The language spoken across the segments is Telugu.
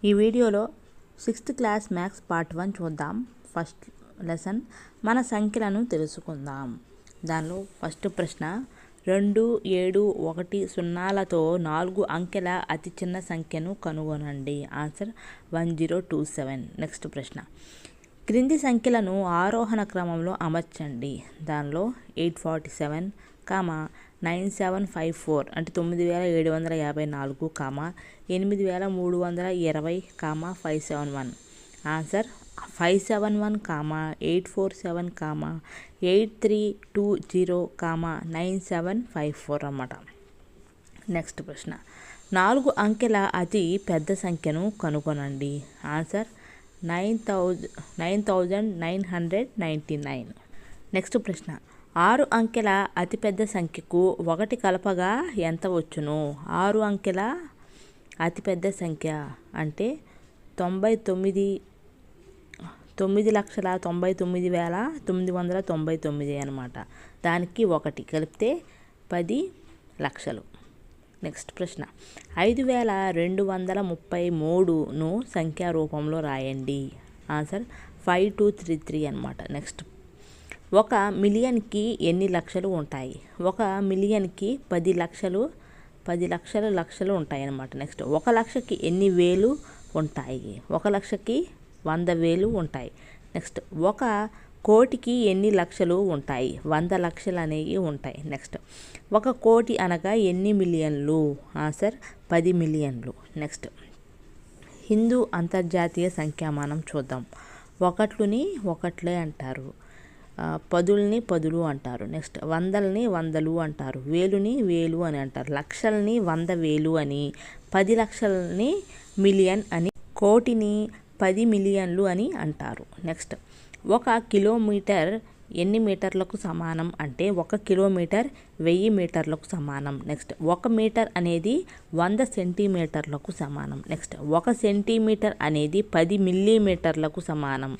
ఈ వీడియోలో 6th క్లాస్ మ్యాథ్స్ పార్ట్ 1 చూద్దాం. ఫస్ట్ లెసన్ మన సంఖ్యలను తెలుసుకుందాం. దానిలో ఫస్ట్ ప్రశ్న 2, 7, 1, 0లతో 4 అంకెల అతి చిన్న సంఖ్యను కనుగొనండి. ఆన్సర్ 1027. నెక్స్ట్ ప్రశ్న క్రింది సంఖ్యలను ఆరోహణ క్రమంలో అమర్చండి. దానిలో 847, 9754 అంటే 9754, 8320, 571. ఆన్సర్ 571, 847, 8320, 9754 అన్నమాట. నెక్స్ట్ ప్రశ్న 4 అంకెల అతి పెద్ద సంఖ్యను కనుగొనండి. ఆన్సర్ 9999. నెక్స్ట్ ప్రశ్న 6 అంకెల అతిపెద్ద సంఖ్యకు 1 కలపగా ఎంత వచ్చును? 6 అంకెల అతిపెద్ద సంఖ్య అంటే 9,99,999 అనమాట. దానికి 1 కలిపితే 10 లక్షలు. నెక్స్ట్ ప్రశ్న 5233ను సంఖ్యా రూపంలో రాయండి. ఆన్సర్ 5233 అనమాట. నెక్స్ట్ 1 మిలియన్కి ఎన్ని లక్షలు ఉంటాయి? 1 మిలియన్కి 10 లక్షలు ఉంటాయి అన్నమాట. నెక్స్ట్ 1 లక్షకి ఎన్ని వేలు ఉంటాయి? 1 లక్షకి 100,000 ఉంటాయి. నెక్స్ట్ 1 కోటికి ఎన్ని లక్షలు ఉంటాయి? 100 లక్షలు అనేవి ఉంటాయి. నెక్స్ట్ 1 కోటి అనగా ఎన్ని మిలియన్లు? ఆన్సర్ 10 మిలియన్లు. నెక్స్ట్ హిందూ అంతర్జాతీయ సంఖ్యామానం చూద్దాం. ఒకట్లుని ఒకట్లే అంటారు, పదుల్ని పదులు అంటారు. నెక్స్ట్ వందల్ని వందలు అంటారు, వేలుని వేలు అని అంటారు, లక్షల్ని 100,000 అని, 10 లక్షల్ని మిలియన్ అని, కోటిని 10 మిలియన్లు అని అంటారు. నెక్స్ట్ 1 కిలోమీటర్ ఎన్ని మీటర్లకు సమానం అంటే 1 కిలోమీటర్ 1000 మీటర్లకు సమానం. నెక్స్ట్ 1 మీటర్ అనేది 100 సెంటీమీటర్లకు సమానం. నెక్స్ట్ 1 సెంటీమీటర్ అనేది 10 మిల్లీమీటర్లకు సమానం.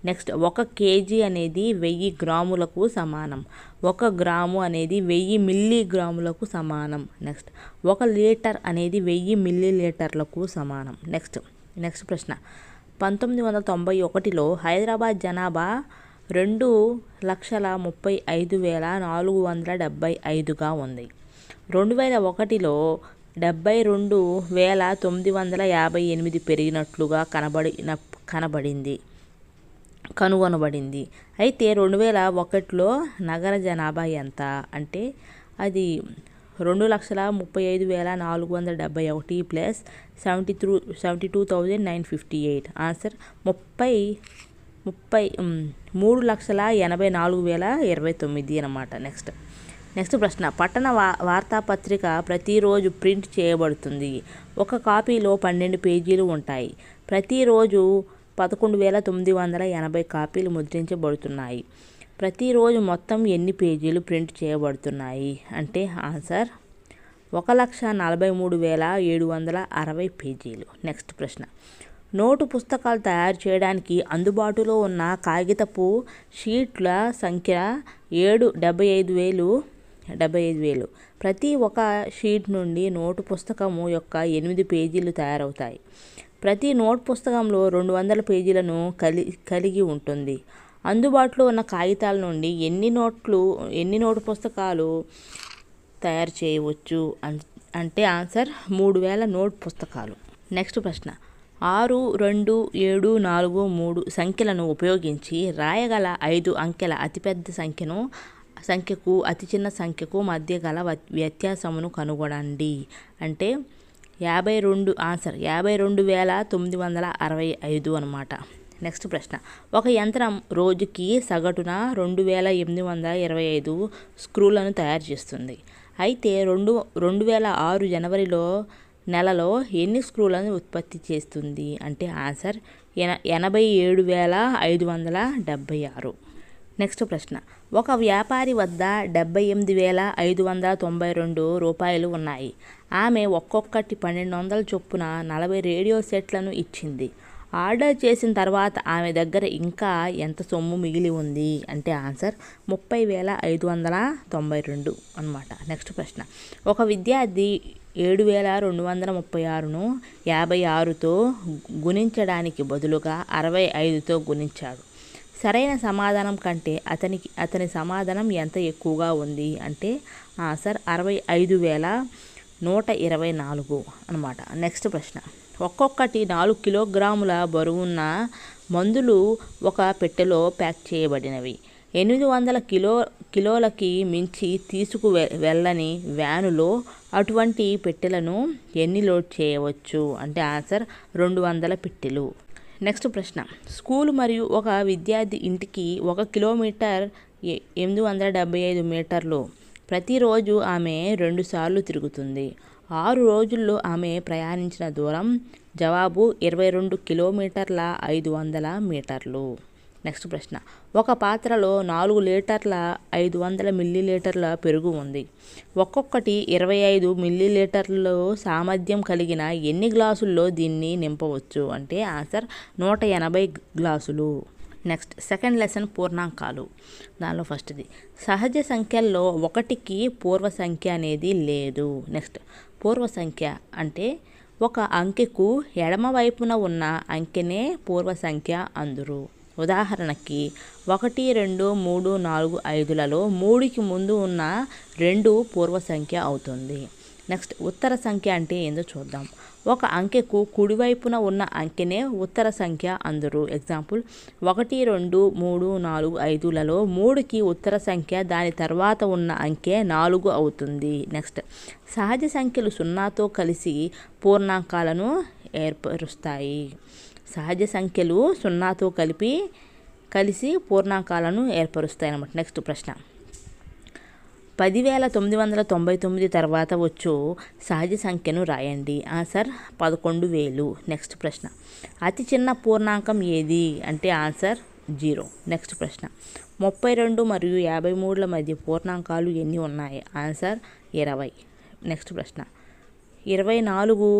నెక్స్ట్ 1 కేజీ అనేది 1000 గ్రాములకు సమానం. 1 గ్రాము అనేది 1000 మిల్లీగ్రాములకు సమానం. నెక్స్ట్ 1 లీటర్ అనేది 1000 మిల్లీలీటర్లకు సమానం. నెక్స్ట్ ప్రశ్న 1991లో హైదరాబాద్ జనాభా 2,35,475గా ఉంది. 2001లో 72,958 పెరిగినట్లుగా కనుగొనబడింది. అయితే 2001లో నగర జనాభా ఎంత అంటే అది 2,35,471 ప్లస్ 72,958. ఆన్సర్ 3,84,029 అనమాట. నెక్స్ట్ ప్రశ్న పట్టణ వార్తాపత్రిక ప్రతిరోజు ప్రింట్ చేయబడుతుంది. ఒక కాపీలో 12 పేజీలు ఉంటాయి. ప్రతిరోజు 11,980 కాపీలు ముద్రించబడుతున్నాయి. ప్రతిరోజు మొత్తం ఎన్ని పేజీలు ప్రింట్ చేయబడుతున్నాయి అంటే ఆన్సర్ 1,43,760 పేజీలు. నెక్స్ట్ ప్రశ్న నోటు పుస్తకాలు తయారు చేయడానికి అందుబాటులో ఉన్న కాగితపు షీట్ల సంఖ్య 75,000. ప్రతి ఒక్క షీట్ నుండి నోటు పుస్తకము యొక్క 8 పేజీలు తయారవుతాయి. ప్రతి నోట్ పుస్తకంలో 200 పేజీలను కలిగి ఉంటుంది. అందుబాటులో ఉన్న కాగితాల నుండి ఎన్ని నోటు పుస్తకాలు తయారు చేయవచ్చు అంటే ఆన్సర్ 3,000 నోట్ పుస్తకాలు. నెక్స్ట్ ప్రశ్న 6, 2, 7, 4, 3 సంఖ్యలను ఉపయోగించి రాయగల 5 అంకెల అతిపెద్ద సంఖ్యకు అతి చిన్న సంఖ్యకు మధ్య గల వ్యత్యాసమును కనుగొనండి అంటే 52. ఆన్సర్ 52,965 అనమాట. నెక్స్ట్ ప్రశ్న ఒక యంత్రం రోజుకి సగటున 2,825 స్క్రూలను తయారు చేస్తుంది. అయితే 2006 జనవరిలో నెలలో ఎన్ని స్క్రూలను ఉత్పత్తి చేస్తుంది అంటే ఆన్సర్ 87,576. నెక్స్ట్ ప్రశ్న ఒక వ్యాపారి వద్ద 78,592 రూపాయలు ఉన్నాయి. ఆమె ఒక్కొక్కటి 1,200 చొప్పున 40 రేడియో సెట్లను ఇచ్చింది. ఆర్డర్ చేసిన తర్వాత ఆమె దగ్గర ఇంకా ఎంత సొమ్ము మిగిలి ఉంది అంటే ఆన్సర్ 30,592 అనమాట. నెక్స్ట్ ప్రశ్న ఒక విద్యార్థి 7236ను 56తో గుణించడానికి బదులుగా 65తో గుణించాడు. సరైన సమాధానం కంటే అతని సమాధానం ఎంత ఎక్కువగా ఉంది అంటే ఆన్సర్ 65,124 అనమాట. నెక్స్ట్ ప్రశ్న, ఒక్కొక్కటి 4 కిలోగ్రాముల బరువున్న మందులు ఒక పెట్టెలో ప్యాక్ చేయబడినవి. 800 కిలోలకి మించి తీసుకు వెళ్ళని వ్యానులో అటువంటి పెట్టెలను ఎన్ని లోడ్ చేయవచ్చు అంటే ఆన్సర్ 200 పెట్టెలు. నెక్స్ట్ ప్రశ్న, స్కూల్ మరియు ఒక విద్యార్థి ఇంటికి 1 కిలోమీటర్ 875 మీటర్లు. ప్రతిరోజు ఆమె 2 సార్లు తిరుగుతుంది. 6 రోజుల్లో ఆమె ప్రయాణించిన దూరం జవాబు 22 కిలోమీటర్ల 500 మీటర్లు. నెక్స్ట్ ప్రశ్న, ఒక పాత్రలో 4 లీటర్ల 500 మిల్లీలీటర్ల పెరుగు ఉంది. ఒక్కొక్కటి 25 మిల్లీలీటర్లు సామర్థ్యం కలిగిన ఎన్ని గ్లాసుల్లో దీన్ని నింపవచ్చు అంటే ఆన్సర్ 180 గ్లాసులు. నెక్స్ట్ సెకండ్ లెసన్ పూర్ణాంకాలు. దానిలో ఫస్ట్ది సహజ సంఖ్యల్లో 1కి పూర్వ సంఖ్య అనేది లేదు. నెక్స్ట్ పూర్వ సంఖ్య అంటే ఒక అంకెకు ఎడమ వైపున ఉన్న అంకెనే పూర్వ సంఖ్య అందురు. ఉదాహరణకి 1, 2, 3, 4, 5లలో 3కి ముందు ఉన్న 2 పూర్వ సంఖ్య అవుతుంది. నెక్స్ట్ ఉత్తర సంఖ్య అంటే ఏందో చూద్దాం. ఒక అంకెకు కుడివైపున ఉన్న అంకెనే ఉత్తర సంఖ్య అందురు. ఎగ్జాంపుల్ 1, 2, 3, 4, 5లలో 3కి ఉత్తర సంఖ్య దాని తర్వాత ఉన్న అంకె 4 అవుతుంది. నెక్స్ట్ సహజ సంఖ్యలు 0తో కలిసి పూర్ణాంకాలను ఏర్పరుస్తాయి. సహజ సంఖ్యలు 0తో కలిసి పూర్ణాంకాలను ఏర్పరుస్తాయి అన్నమాట. నెక్స్ట్ ప్రశ్న, 10,999 తర్వాత వచ్చు సహజ సంఖ్యను రాయండి. ఆన్సర్ 11,000. నెక్స్ట్ ప్రశ్న, అతి చిన్న పూర్ణాంకం ఏది అంటే ఆన్సర్ 0. నెక్స్ట్ ప్రశ్న, 32 మరియు 53ల మధ్య పూర్ణాంకాలు ఎన్ని ఉన్నాయి? ఆన్సర్ 20. నెక్స్ట్ ప్రశ్న, 24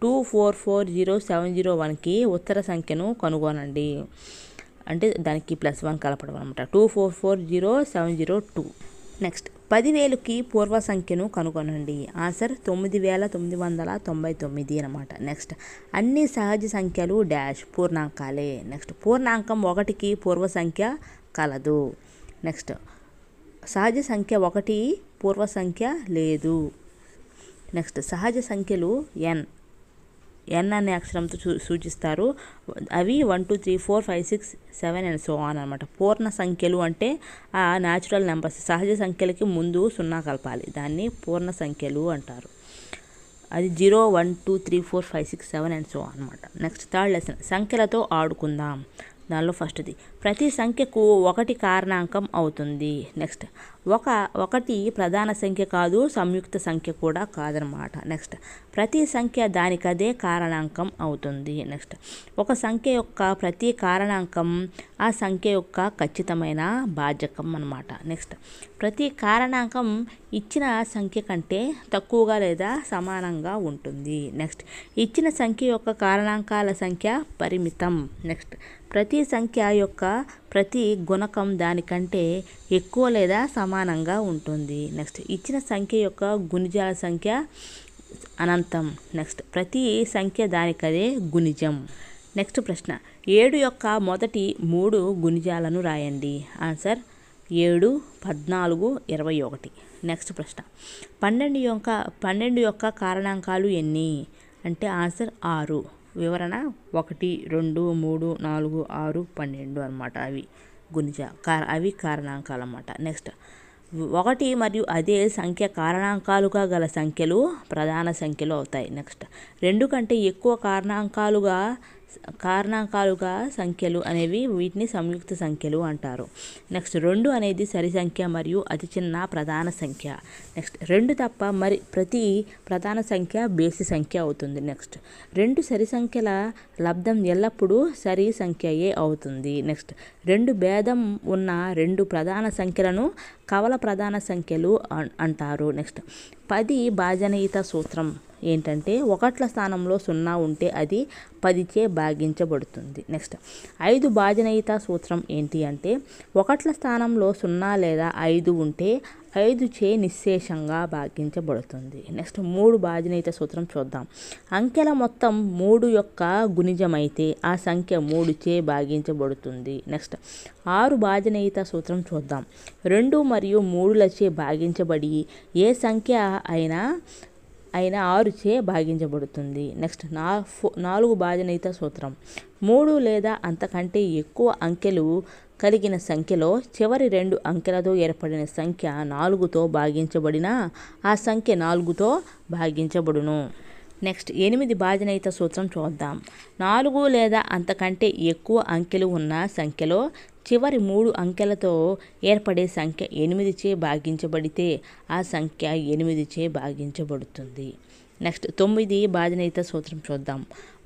2440701కి ఉత్తర సంఖ్యను కనుగొనండి. అంటే దానికి +1 కలపడం అనమాట. 2440702. నెక్స్ట్ 10,000కి పూర్వ సంఖ్యను కనుగొనండి. ఆన్సర్ 9,999 అనమాట. నెక్స్ట్ అన్ని సహజ సంఖ్యలు డాష్ పూర్ణాంకాలే. నెక్స్ట్ పూర్ణాంకం 1కి పూర్వ సంఖ్య కలదు. నెక్స్ట్ సహజ సంఖ్య 1 పూర్వ సంఖ్య లేదు. నెక్స్ట్ సహజ సంఖ్యలు n అనే అక్షరంతో సూచిస్తారు. అవి 1 2 3 4 5 6 7 అండ్ సో ఆన్ అనమాట. పూర్ణ సంఖ్యలు అంటే ఆ న్యాచురల్ నెంబర్స్, సహజ సంఖ్యలకి ముందు 0 కలపాలి, దాన్ని పూర్ణ సంఖ్యలు అంటారు. అది 0 1 2 3 4 5 6 7 అండ్ సో అనమాట. నెక్స్ట్ థర్డ్ లెసన్ సంఖ్యలతో ఆడుకుందాం. దానిలో ఫస్ట్ది ప్రతి సంఖ్యకు 1 కారణాంకం అవుతుంది. నెక్స్ట్ 1 ప్రధాన సంఖ్య కాదు, సంయుక్త సంఖ్య కూడా కాదనమాట. నెక్స్ట్ ప్రతి సంఖ్య దానికదే కారణాంకం అవుతుంది. నెక్స్ట్ ఒక సంఖ్య యొక్క ప్రతి కారణాంకం ఆ సంఖ్య యొక్క ఖచ్చితమైన భాజకం అనమాట. నెక్స్ట్ ప్రతి కారణాంకం ఇచ్చిన సంఖ్య కంటే తక్కువగా లేదా సమానంగా ఉంటుంది. నెక్స్ట్ ఇచ్చిన సంఖ్య యొక్క కారణాంకాల సంఖ్య పరిమితం. నెక్స్ట్ ప్రతి సంఖ్య యొక్క ప్రతి గుణకం దానికంటే ఎక్కువ లేదా సమానంగా ఉంటుంది. నెక్స్ట్ ఇచ్చిన సంఖ్య యొక్క గుణిజాల సంఖ్య అనంతం. నెక్స్ట్ ప్రతి సంఖ్య దానికదే గుణిజం. నెక్స్ట్ ప్రశ్న 7 యొక్క మొదటి 3 గుణిజాలను రాయండి. ఆన్సర్ 7, 14, 21. నెక్స్ట్ ప్రశ్న 12 యొక్క కారణాంకాలు ఎన్ని అంటే ఆన్సర్ 6. వివరణ 1, 2, 3, 4, 6, 12 అనమాట. అవి కారణాంకాలు అన్నమాట. నెక్స్ట్ 1 మరియు అదే సంఖ్య కారణాంకాలుగా గల సంఖ్యలు ప్రధాన సంఖ్యలు అవుతాయి. నెక్స్ట్ 2 కంటే ఎక్కువ కారణాంకాలుగా సంఖ్యలు అనేవి వీటిని సంయుక్త సంఖ్యలు అంటారు. నెక్స్ట్ 2 అనేది సరి సంఖ్య మరియు అతి చిన్న ప్రధాన సంఖ్య. నెక్స్ట్ 2 తప్ప మరి ప్రతి ప్రధాన సంఖ్య బేసి సంఖ్య అవుతుంది. నెక్స్ట్ 2 సరి సంఖ్యల లబ్ధం ఎల్లప్పుడూ సరి సంఖ్యయే అవుతుంది. నెక్స్ట్ 2 భేదం ఉన్న 2 ప్రధాన సంఖ్యలను కవల ప్రధాన సంఖ్యలు అంటారు. నెక్స్ట్ 10 భాజనీయత సూత్రం ఏంటంటే ఒకట్ల స్థానంలో 0 ఉంటే అది 10చే భాగించబడుతుంది. నెక్స్ట్ 5 భాజనీయత సూత్రం ఏంటి అంటే ఒకట్ల స్థానంలో 0 లేదా 5 ఉంటే 5చే నిశ్శేషంగా భాగించబడుతుంది. నెక్స్ట్ 3 భాజనీయత సూత్రం చూద్దాం. అంకెల మొత్తం 3 యొక్క గుణిజమైతే ఆ సంఖ్య 3చే భాగించబడుతుంది. నెక్స్ట్ 6 భాజనీయత సూత్రం చూద్దాం. 2 మరియు 3లచే భాగించబడి ఏ సంఖ్య అయినా 6చే భాగించబడుతుంది. నెక్స్ట్ 4 భాజనీయత సూత్రం. 3 లేదా అంతకంటే ఎక్కువ అంకెలు కలిగిన సంఖ్యలో చివరి 2 అంకెలతో ఏర్పడిన సంఖ్య 4తో భాగించబడినా ఆ సంఖ్య 4తో భాగించబడును. నెక్స్ట్ 8 భాజనీయత సూత్రం చూద్దాం. 4 లేదా అంతకంటే ఎక్కువ అంకెలు ఉన్న సంఖ్యలో చివరి 3 అంకెలతో ఏర్పడే సంఖ్య 8చే భాగించబడితే ఆ సంఖ్య 8చే భాగించబడుతుంది. నెక్స్ట్ 9 భాజనీయత సూత్రం చూద్దాం.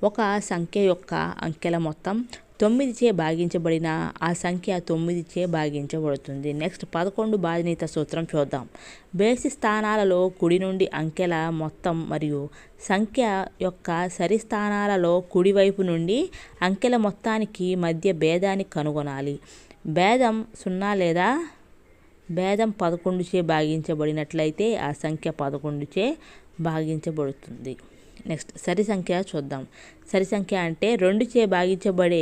ఒక సంఖ్య యొక్క అంకెల మొత్తం 9చే భాగించబడిన ఆ సంఖ్య 9చే భాగించబడుతుంది. నెక్స్ట్ 11 భాజనీయత సూత్రం చూద్దాం. బేసి స్థానాలలో కుడి నుండి అంకెల మొత్తం మరియు సంఖ్య యొక్క సరి స్థానాలలో కుడివైపు నుండి అంకెల మొత్తానికి మధ్య భేదాన్ని కనుగొనాలి. భేదం 0 లేదా భేదం 11చే భాగించబడినట్లయితే ఆ సంఖ్య 11చే భాగించబడుతుంది. నెక్స్ట్ సరి సంఖ్య చూద్దాం. సరి సంఖ్య అంటే 2చే భాగించబడే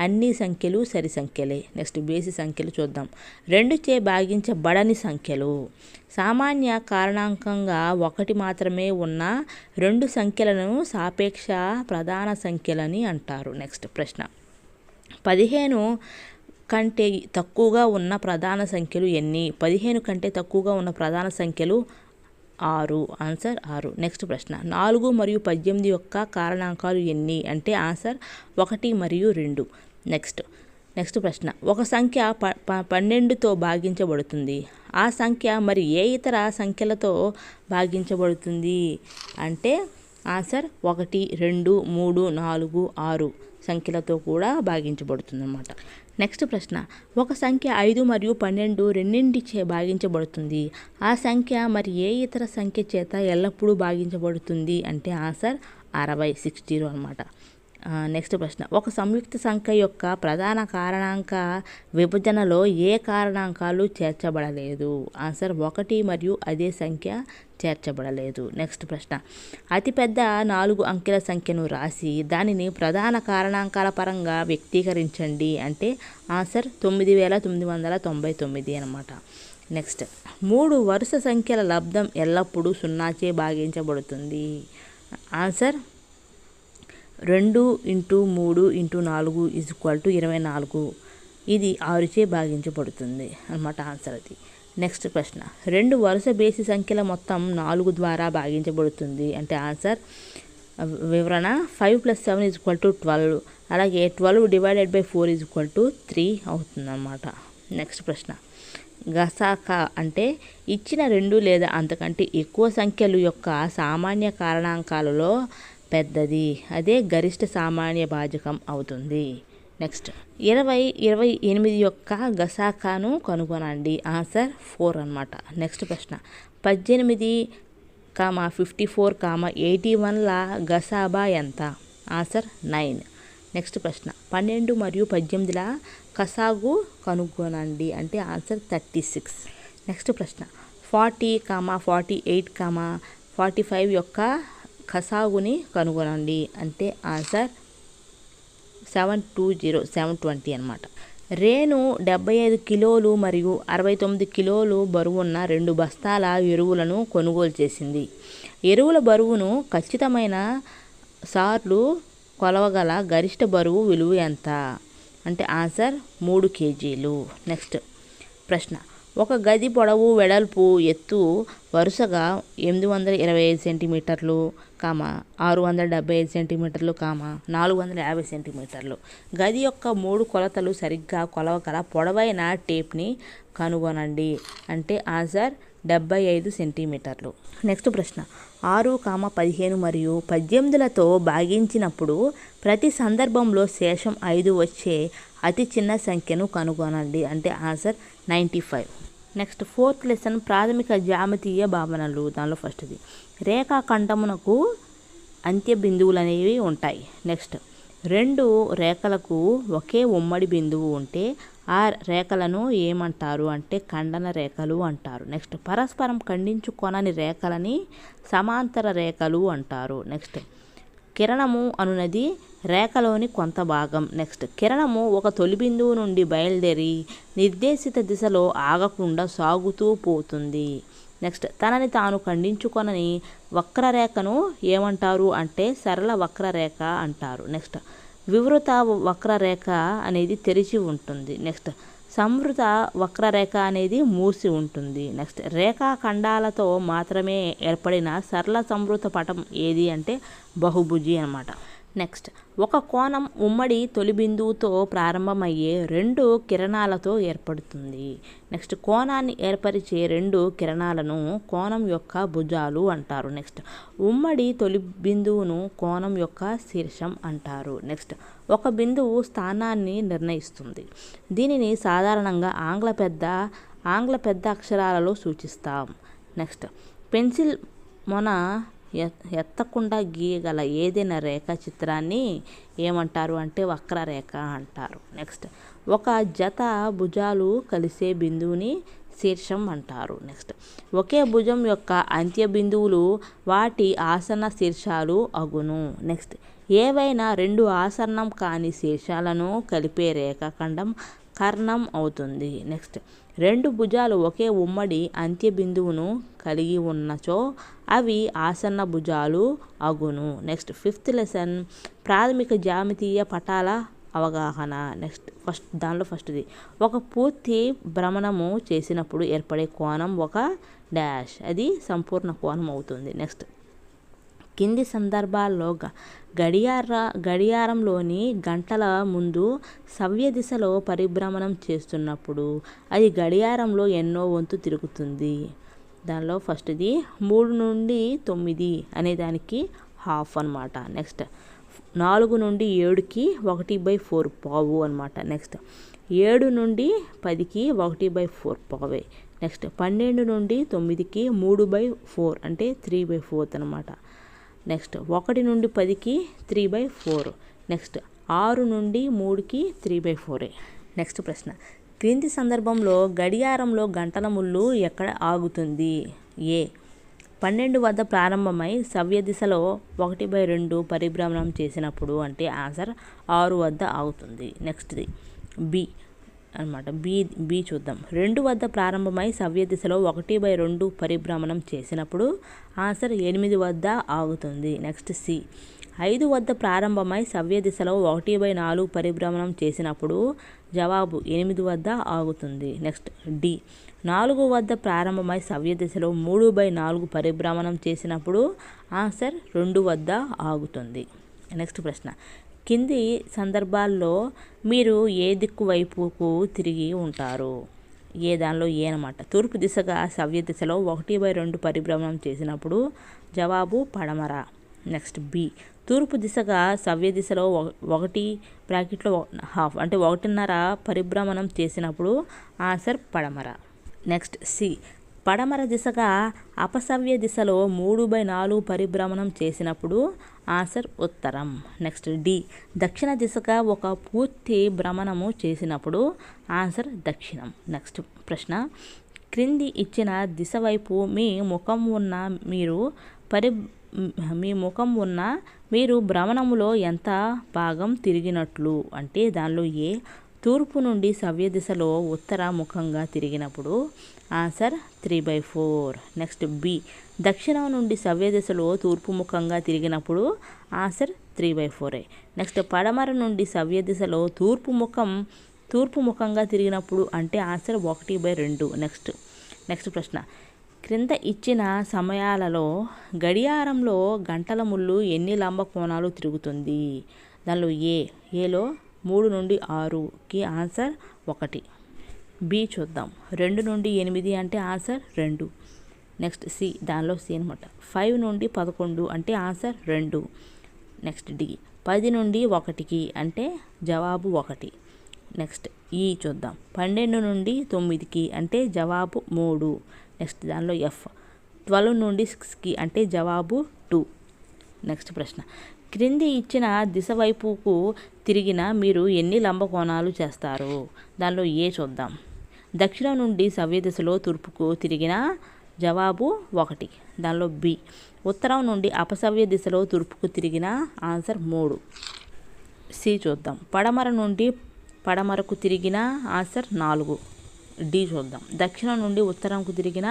అన్ని సంఖ్యలు సరి సంఖ్యలే. నెక్స్ట్ బేసి సంఖ్యలు చూద్దాం. 2చే భాగించబడని సంఖ్యలు సామాన్య కారణాంకంగా 1 మాత్రమే ఉన్న 2 సంఖ్యలను సాపేక్ష ప్రధాన సంఖ్యలని అంటారు. నెక్స్ట్ ప్రశ్న 15 కంటే తక్కువగా ఉన్న ప్రధాన సంఖ్యలు ఎన్ని? 15 కంటే తక్కువగా ఉన్న ప్రధాన సంఖ్యలు 6. ఆన్సర్ 6. నెక్స్ట్ ప్రశ్న 4 మరియు 18 యొక్క కారణాంకాలు ఎన్ని? అంటే ఆన్సర్ 1 మరియు 2. నెక్స్ట్ ప్రశ్న ఒక సంఖ్య 12తో భాగించబడుతుంది. ఆ సంఖ్య మరి ఏ ఇతర సంఖ్యలతో భాగించబడుతుంది? అంటే ఆన్సర్ 1, 2, 3, 4, 6 సంఖ్యలతో కూడా భాగించబడుతుంది అన్నమాట. నెక్స్ట్ ప్రశ్న ఒక సంఖ్య 5 మరియు 12 రెండింటిచే భాగించబడుతుంది. ఆ సంఖ్య మరి ఏ ఇతర సంఖ్య చేత ఎల్లప్పుడూ భాగించబడుతుంది? అంటే ఆన్సర్ 60 అన్నమాట. నెక్స్ట్ ప్రశ్న ఒక సంయుక్త సంఖ్య యొక్క ప్రధాన కారణాంక విభజనలో ఏ కారణాంకాలు చేర్చబడలేదు? ఆన్సర్ 1 మరియు అదే సంఖ్య చేర్చబడలేదు. నెక్స్ట్ ప్రశ్న అతిపెద్ద 4 అంకెల సంఖ్యను రాసి దానిని ప్రధాన కారణాంకాల పరంగా వ్యక్తీకరించండి. అంటే ఆన్సర్ 9999 అన్నమాట. నెక్స్ట్ 3 వరుస సంఖ్యల లబ్ధం ఎల్లప్పుడూ 0చే భాగించబడుతుంది. ఆన్సర్ 2 × 3 × 4 = 24. ఇది 6చే భాగించబడుతుంది అన్నమాట ఆన్సర్ అది. నెక్స్ట్ ప్రశ్న 2 వరుస బేసి సంఖ్యల మొత్తం 4 ద్వారా భాగించబడుతుంది. అంటే ఆన్సర్ వివరణ 5 + 7 = 12. అలాగే 12 / 4 = 3 అవుతుంది అన్నమాట. నెక్స్ట్ ప్రశ్న గసాక అంటే ఇచ్చిన 2 లేదా అంతకంటే ఎక్కువ సంఖ్యలు యొక్క సామాన్య కారణాంకాలలో పెద్దది. అదే గరిష్ట సామాన్య భాజకం అవుతుంది. నెక్స్ట్ 28 యొక్క గసాకాను కనుగొనండి. ఆన్సర్ 4 అన్నమాట. నెక్స్ట్ ప్రశ్న 18, 54, 81ల గసాబా ఎంత? ఆన్సర్ 9. నెక్స్ట్ ప్రశ్న 12 మరియు 18ల కసాగు కనుగొనండి. అంటే ఆన్సర్ 36. నెక్స్ట్ ప్రశ్న 40, 48, 45 యొక్క కసాగుని కనుగొనండి. అంటే ఆన్సర్ 720 అన్నమాట. రేణు 75 కిలోలు మరియు 69 కిలోలు బరువున్న 2 బస్తాల ఎరువులను కొనుగోలు చేసింది. ఎరువుల బరువును ఖచ్చితమైన సార్లు కొలవగల గరిష్ట బరువు విలువ ఎంత? అంటే ఆన్సర్ 3 కేజీలు. నెక్స్ట్ ప్రశ్న ఒక గది పొడవు, వెడల్పు, ఎత్తు వరుసగా 825 సెంటీమీటర్లు, 675 సెంటీమీటర్లు, 450 సెంటీమీటర్లు. గది యొక్క 3 కొలతలు సరిగ్గా కొలవగల పొడవైన టేప్ని కనుగొనండి. అంటే ఆన్సర్ 75 సెంటీమీటర్లు. నెక్స్ట్ ప్రశ్న 6, 15 మరియు 18లతో భాగించినప్పుడు ప్రతి సందర్భంలో శేషం 5 వచ్చే అతి చిన్న సంఖ్యను కనుగొనండి. అంటే ఆన్సర్ 95. నెక్స్ట్ 4th లెసన్ ప్రాథమిక జ్యామితీయ భావనలు. దానిలో ఫస్ట్ది రేఖాఖండమునకు అంత్య బిందువులు అనేవి ఉంటాయి. నెక్స్ట్ 2 రేఖలకు ఒకే ఉమ్మడి బిందువు ఉంటే ఆ రేఖలను ఏమంటారు అంటే ఖండన రేఖలు అంటారు. నెక్స్ట్ పరస్పరం ఖండించుకొనని రేఖలని సమాంతర రేఖలు అంటారు. నెక్స్ట్ కిరణము అనునది రేఖలోని కొంత భాగం. నెక్స్ట్ కిరణము ఒక తొలి బిందువు నుండి బయలుదేరి నిర్దేశిత దిశలో ఆగకుండా సాగుతూ పోతుంది. నెక్స్ట్ తనని తాను ఖండించుకొనని వక్రరేఖను ఏమంటారు అంటే సరళ వక్రరేఖ అంటారు. నెక్స్ట్ వివృత వక్రరేఖ అనేది తెరిచి ఉంటుంది. నెక్స్ట్ సంవృత వక్రరేఖ అనేది మూసి ఉంటుంది. నెక్స్ట్ రేఖాఖండాలతో మాత్రమే ఏర్పడిన సరళ సంవృత పటం ఏది అంటే బహుభుజి అన్నమాట. నెక్స్ట్ ఒక కోణం ఉమ్మడి తొలి బిందువుతో ప్రారంభమయ్యే 2 కిరణాలతో ఏర్పడుతుంది. నెక్స్ట్ కోణాన్ని ఏర్పరిచే 2 కిరణాలను కోణం యొక్క భుజాలు అంటారు. నెక్స్ట్ ఉమ్మడి తొలి బిందువును కోణం యొక్క శీర్షం అంటారు. నెక్స్ట్ ఒక బిందువు స్థానాన్ని నిర్ణయిస్తుంది. దీనిని సాధారణంగా ఆంగ్ల పెద్ద అక్షరాలలో సూచిస్తాం. నెక్స్ట్ పెన్సిల్ మొన ఎత్తకుండా గీయగల ఏదైనా రేఖా చిత్రాన్ని ఏమంటారు అంటే వక్రరేఖ అంటారు. నెక్స్ట్ ఒక జత భుజాలు కలిసే బిందువుని శీర్షం అంటారు. నెక్స్ట్ ఒకే భుజం యొక్క అంత్య బిందువులు వాటి ఆసన్న శీర్షాలు అగును. నెక్స్ట్ ఏవైనా 2 ఆసన్నం కాని శీర్షాలను కలిపే రేఖాఖండం కర్ణం అవుతుంది. నెక్స్ట్ 2 భుజాలు ఒకే ఉమ్మడి అంత్య బిందువును కలిగి ఉన్నచో అవి ఆసన్న భుజాలు అగును. నెక్స్ట్ 5th లెసన్ ప్రాథమిక జ్యామితీయ పటాల అవగాహన. నెక్స్ట్ ఫస్ట్ది ఒక పూర్తి భ్రమణము చేసినప్పుడు ఏర్పడే కోణం ఒక డాష్, అది సంపూర్ణ కోణం అవుతుంది. నెక్స్ట్ కింది సందర్భాల్లో గడియారంలోని గంటల ముందు సవ్య దిశలో పరిభ్రమణం చేస్తున్నప్పుడు అది గడియారంలో ఎన్నో వంతు తిరుగుతుంది. దానిలో ఫస్ట్ది 3 నుండి 9 అనే దానికి హాఫ్ అనమాట. నెక్స్ట్ 4 నుండి 7కి 1/4 పావు అనమాట. నెక్స్ట్ 7 నుండి 10కి 1/4 పావే. నెక్స్ట్ 12 నుండి 9కి 3/4 అంటే 3/4 అనమాట. నెక్స్ట్ 1 నుండి 10కి 3/4. నెక్స్ట్ 6 నుండి 3కి 3/4. నెక్స్ట్ ప్రశ్న క్రింది సందర్భంలో గడియారంలో గంటల ముళ్ళు ఎక్కడ ఆగుతుంది? ఏ 12 వద్ద ప్రారంభమై సవ్య దిశలో 1/2 పరిభ్రమణం చేసినప్పుడు అంటే ఆన్సర్ 6 వద్ద ఆగుతుంది. నెక్స్ట్ది బి అనమాట. బి చూద్దాం. 2 వద్ద ప్రారంభమై సవ్య దిశలో 1/2 పరిభ్రమణం చేసినప్పుడు ఆన్సర్ 8 వద్ద ఆగుతుంది. నెక్స్ట్ సి 5 వద్ద ప్రారంభమై సవ్య దిశలో 1/4 పరిభ్రమణం చేసినప్పుడు జవాబు 8 వద్ద ఆగుతుంది. నెక్స్ట్ డి 4 వద్ద ప్రారంభమై సవ్య దిశలో 3/4 పరిభ్రమణం చేసినప్పుడు ఆన్సర్ 2 వద్ద ఆగుతుంది. నెక్స్ట్ ప్రశ్న కింది సందర్భాల్లో మీరు ఏ దిక్కు వైపుకు తిరిగి ఉంటారు? ఏ దానిలో ఏ అనమాట. తూర్పు దిశగా సవ్య దిశలో 1/2 పరిభ్రమణం చేసినప్పుడు జవాబు పడమర. నెక్స్ట్ బి తూర్పు దిశగా సవ్య దిశలో 1 బ్రాకెట్లో హాఫ్ అంటే 1.5 పరిభ్రమణం చేసినప్పుడు ఆన్సర్ పడమర. నెక్స్ట్ సి పడమర దిశగా అపసవ్య దిశలో 3/4 పరిభ్రమణం చేసినప్పుడు ఆన్సర్ ఉత్తరం. నెక్స్ట్ డి దక్షిణ దిశగా ఒక పూర్తి భ్రమణము చేసినప్పుడు ఆన్సర్ దక్షిణం. నెక్స్ట్ ప్రశ్న క్రింది ఇచ్చిన దిశ వైపు మీ ముఖం ఉన్న మీరు భ్రమణములో ఎంత భాగం తిరిగినట్లు అంటే దానిలో ఏ తూర్పు నుండి సవ్య దిశలో ఉత్తర ముఖంగా తిరిగినప్పుడు ఆన్సర్ 3/4. నెక్స్ట్ బి దక్షిణం నుండి సవ్య దిశలో తూర్పు ముఖంగా తిరిగినప్పుడు ఆన్సర్ 3/4. నెక్స్ట్ పడమర నుండి సవ్య దిశలో తూర్పు ముఖంగా తిరిగినప్పుడు అంటే ఆన్సర్ 1/2. నెక్స్ట్ ప్రశ్న క్రింద ఇచ్చిన సమయాలలో గడియారంలో గంటల ముళ్ళు ఎన్ని లంబ కోణాలు తిరుగుతుంది? దానిలో ఏలో 3 నుండి 6కి ఆన్సర్ 1. బి చూద్దాం. 2 నుండి 8 అంటే ఆన్సర్ 2. నెక్స్ట్ సి దానిలో సి అనమాట. 5 నుండి 11 అంటే ఆన్సర్ 2. నెక్స్ట్ డి 10 నుండి 1కి అంటే జవాబు 1. నెక్స్ట్ ఈ చూద్దాం. 12 నుండి 9కి అంటే జవాబు 3. నెక్స్ట్ దానిలో ఎఫ్ 12 నుండి 6కి అంటే జవాబు 2. నెక్స్ట్ ప్రశ్న, క్రింది ఇచ్చిన దిశ వైపుకు తిరిగిన మీరు ఎన్ని లంబకోణాలు చేస్తారు? దానిలో ఏ చూద్దాం. దక్షిణం నుండి సవ్య దిశలో తూర్పుకు తిరిగిన జవాబు 1. దానిలో బి. ఉత్తరం నుండి అపసవ్య దిశలో తూర్పుకు తిరిగిన ఆన్సర్ 3. సి చూద్దాం. పడమర నుండి పడమరకు తిరిగిన ఆన్సర్ 4. డి చూద్దాం. దక్షిణం నుండి ఉత్తరంకు తిరిగిన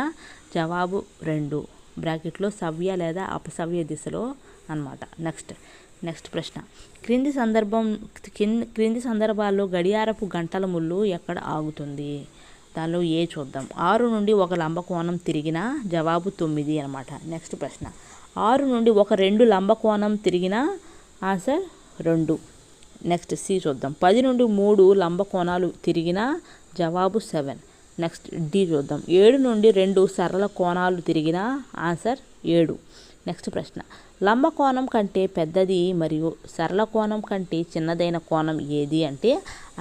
జవాబు 2. బ్రాకెట్లో సవ్య లేదా అపసవ్య దిశలో అన్నమాట. నెక్స్ట్ ప్రశ్న, క్రింది సందర్భాల్లో గడియారపు గంటల ముళ్ళు ఎక్కడ ఆగుతుంది? దానిలో ఏ చూద్దాం. 6 నుండి ఒక లంబకోణం తిరిగిన జవాబు 9 అనమాట. నెక్స్ట్ ప్రశ్న, 6 నుండి ఒక 2 లంబకోణం తిరిగిన ఆన్సర్ 2. నెక్స్ట్ సి చూద్దాం. 10 నుండి 3 లంబకోణాలు తిరిగిన జవాబు 7. నెక్స్ట్ డి చూద్దాం. 7 నుండి 2 సరళ కోణాలు తిరిగిన ఆన్సర్ 7. నెక్స్ట్ ప్రశ్న, లంబకోణం కంటే పెద్దది మరియు సరళ కోణం కంటే చిన్నదైన కోణం ఏది అంటే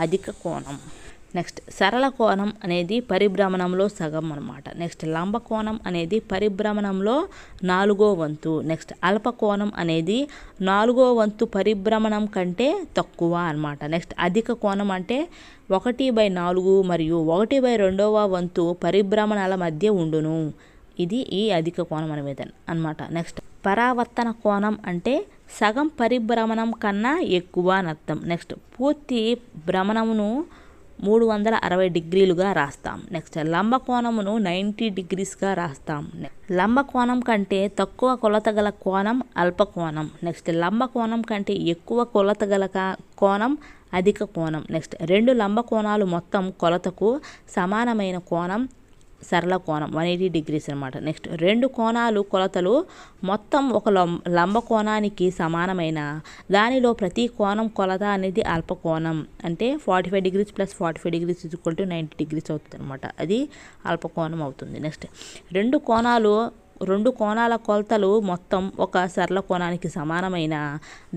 అధిక కోణం. నెక్స్ట్ సరళ కోణం అనేది పరిభ్రమణంలో సగం అనమాట. నెక్స్ట్ లంబకోణం అనేది పరిభ్రమణంలో 4వ వంతు. నెక్స్ట్ అల్పకోణం అనేది 4వ వంతు పరిభ్రమణం కంటే తక్కువ అనమాట. నెక్స్ట్ అధిక కోణం అంటే 1/4 మరియు 1/2వ వంతు పరిభ్రమణాల మధ్య ఉండును. ఇది ఈ అధిక కోణం అనేది అనమాట. నెక్స్ట్ పరావర్తన కోణం అంటే సగం పరిభ్రమణం కన్నా ఎక్కువ అని అర్థం. నెక్స్ట్ పూర్తి భ్రమణమును 360 డిగ్రీలుగా రాస్తాం. నెక్స్ట్ లంబకోణమును 90 డిగ్రీస్గా రాస్తాం. లంబకోణం కంటే తక్కువ కొలత గల కోణం అల్పకోణం. నెక్స్ట్ లంబకోణం కంటే ఎక్కువ కొలత గల కోణం అధిక కోణం. నెక్స్ట్ 2 లంబకోణాలు మొత్తం కొలతకు సమానమైన కోణం సరళ కోణం 180 డిగ్రీస్ అనమాట. నెక్స్ట్ 2 కోణాలు కొలతలు మొత్తం ఒక లంబకోణానికి సమానమైన దానిలో ప్రతి కోణం కొలత అనేది అల్పకోణం. అంటే 45 degrees plus 45 degrees equal to 90 degrees అవుతుంది అనమాట. అది అల్పకోణం అవుతుంది. నెక్స్ట్ 2 కోణాల కొలతలు మొత్తం ఒక సరళ కోణానికి సమానమైన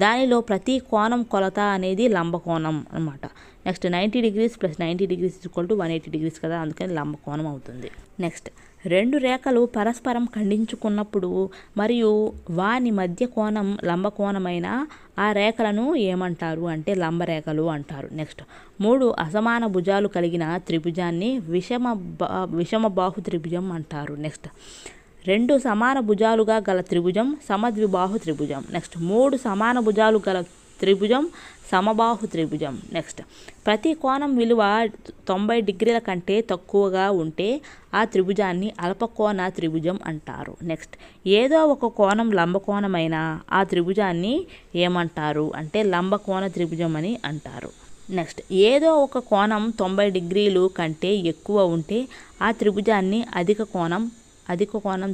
దానిలో ప్రతి కోణం కొలత అనేది లంబకోణం అనమాట. Next 90 degrees plus 90 degrees equal to 180 degrees కదా, అందుకని లంబకోణం అవుతుంది. నెక్స్ట్ 2 రేఖలు పరస్పరం ఖండించుకున్నప్పుడు మరియు వాని మధ్య కోణం లంబకోణమైన ఆ రేఖలను ఏమంటారు అంటే లంబరేఖలు అంటారు. నెక్స్ట్ 3 అసమాన భుజాలు కలిగిన త్రిభుజాన్ని విషమబాహు త్రిభుజం అంటారు. నెక్స్ట్ 2 సమాన భుజాలుగా గల త్రిభుజం సమద్విబాహు త్రిభుజం. నెక్స్ట్ 3 సమాన భుజాలు గల త్రిభుజం సమబాహు త్రిభుజం. నెక్స్ట్ ప్రతి కోణం విలువ 90 డిగ్రీల కంటే తక్కువగా ఉంటే ఆ త్రిభుజాన్ని అల్పకోణ త్రిభుజం అంటారు. నెక్స్ట్ ఏదో ఒక కోణం లంబకోణమైన ఆ త్రిభుజాన్ని ఏమంటారు అంటే లంబకోణ త్రిభుజం అని అంటారు. నెక్స్ట్ ఏదో ఒక కోణం 90 డిగ్రీలు కంటే ఎక్కువ ఉంటే ఆ త్రిభుజాన్ని అధిక కోణం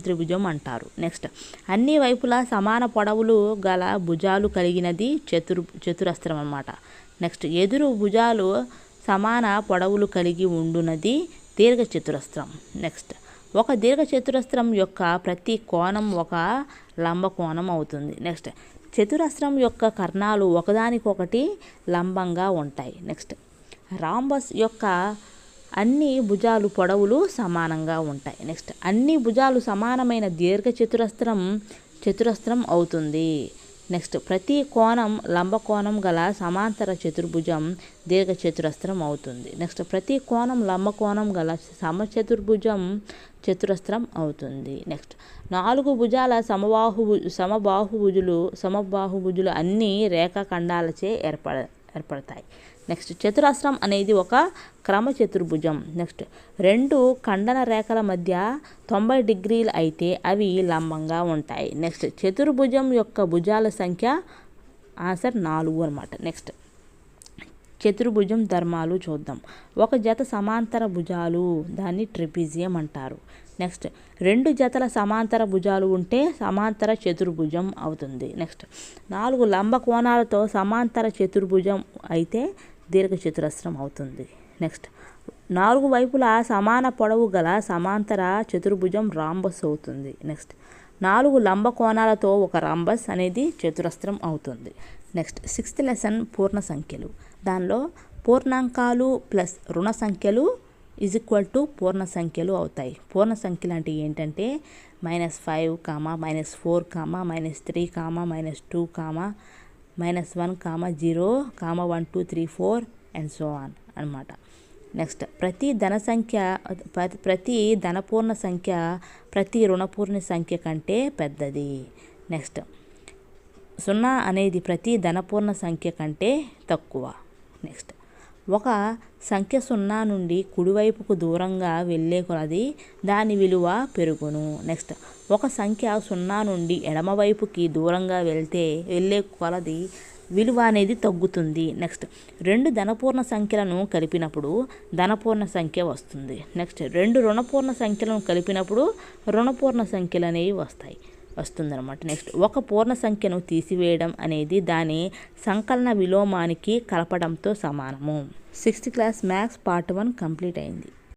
త్రిభుజం అంటారు. నెక్స్ట్ అన్ని వైపులా సమాన పొడవులు గల భుజాలు కలిగినది చతురస్రం అన్నమాట. నెక్స్ట్ ఎదురు భుజాలు సమాన పొడవులు కలిగి ఉండునది దీర్ఘచతురస్రం. నెక్స్ట్ ఒక దీర్ఘచతురస్రం యొక్క ప్రతి కోణం ఒక లంబకోణం అవుతుంది. నెక్స్ట్ చతురస్రం యొక్క కర్ణాలు ఒకదానికొకటి లంబంగా ఉంటాయి. నెక్స్ట్ రాంబస్ యొక్క అన్ని భుజాలు పొడవులు సమానంగా ఉంటాయి. నెక్స్ట్ అన్ని భుజాలు సమానమైన చతురస్రం అవుతుంది. నెక్స్ట్ ప్రతి కోణం లంబకోణం గల సమాంతర చతుర్భుజం దీర్ఘచతురస్రం అవుతుంది. నెక్స్ట్ ప్రతి కోణం లంబకోణం గల సమచతుర్భుజం చతురస్రం అవుతుంది. నెక్స్ట్ 4 భుజాల సమబాహుభుజులు అన్ని రేఖాఖండాలచే ఏర్పడతాయి. నెక్స్ట్ చతురస్రం అనేది ఒక క్రమ చతుర్భుజం. నెక్స్ట్ 2 ఖండన రేఖల మధ్య 90 డిగ్రీలు అయితే అవి లంబంగా ఉంటాయి. నెక్స్ట్ చతుర్భుజం యొక్క భుజాల సంఖ్య ఆన్సర్ 4 అనమాట. నెక్స్ట్ చతుర్భుజం ధర్మాలు చూద్దాం. ఒక జత సమాంతర భుజాలు దాన్ని ట్రెపీజియం అంటారు. నెక్స్ట్ 2 జతల సమాంతర భుజాలు ఉంటే సమాంతర చతుర్భుజం అవుతుంది. నెక్స్ట్ 4 లంబ కోణాలతో సమాంతర చతుర్భుజం అయితే దీర్ఘచతురస్రం అవుతుంది. నెక్స్ట్ 4 వైపులా సమాన పొడవు గల సమాంతర చతుర్భుజం రాంబస్ అవుతుంది. నెక్స్ట్ 4 లంబ కోణాలతో ఒక రాంబస్ అనేది చతురస్రం అవుతుంది. నెక్స్ట్ 6th లెసన్ పూర్ణ సంఖ్యలు. దానిలో పూర్ణాంకాలు ప్లస్ రుణ సంఖ్యలు ఈజ్ ఈక్వల్ టు పూర్ణ సంఖ్యలు అవుతాయి. పూర్ణ సంఖ్యలు అంటే ఏంటంటే -5, -4, -3, -2, -1, 0, 1, 2, 3, 4 అండ్ సో ఆన్ అనమాట. నెక్స్ట్ ప్రతి ధనపూర్ణ సంఖ్య ప్రతి రుణపూర్ణ సంఖ్య కంటే పెద్దది. నెక్స్ట్ 0 అనేది ప్రతి ధనపూర్ణ సంఖ్య కంటే తక్కువ. నెక్స్ట్ ఒక సంఖ్య 0 నుండి కుడివైపుకు దూరంగా వెళ్ళే కొలది దాని విలువ పెరుగును. నెక్స్ట్ ఒక సంఖ్య 0 నుండి ఎడమవైపుకి దూరంగా వెళ్ళే కొలది విలువ అనేది తగ్గుతుంది. నెక్స్ట్ 2 ధనపూర్ణ సంఖ్యలను కలిపినప్పుడు ధనపూర్ణ సంఖ్య వస్తుంది. నెక్స్ట్ 2 రుణపూర్ణ సంఖ్యలను కలిపినప్పుడు రుణపూర్ణ సంఖ్యలు అనేవి వస్తుందన్నమాట. నెక్స్ట్ ఒక పూర్ణ సంఖ్యను తీసివేయడం అనేది దాని సంకలన విలోమానికి కలపడంతో సమానము. 6th class maths part 1 complete అయింది.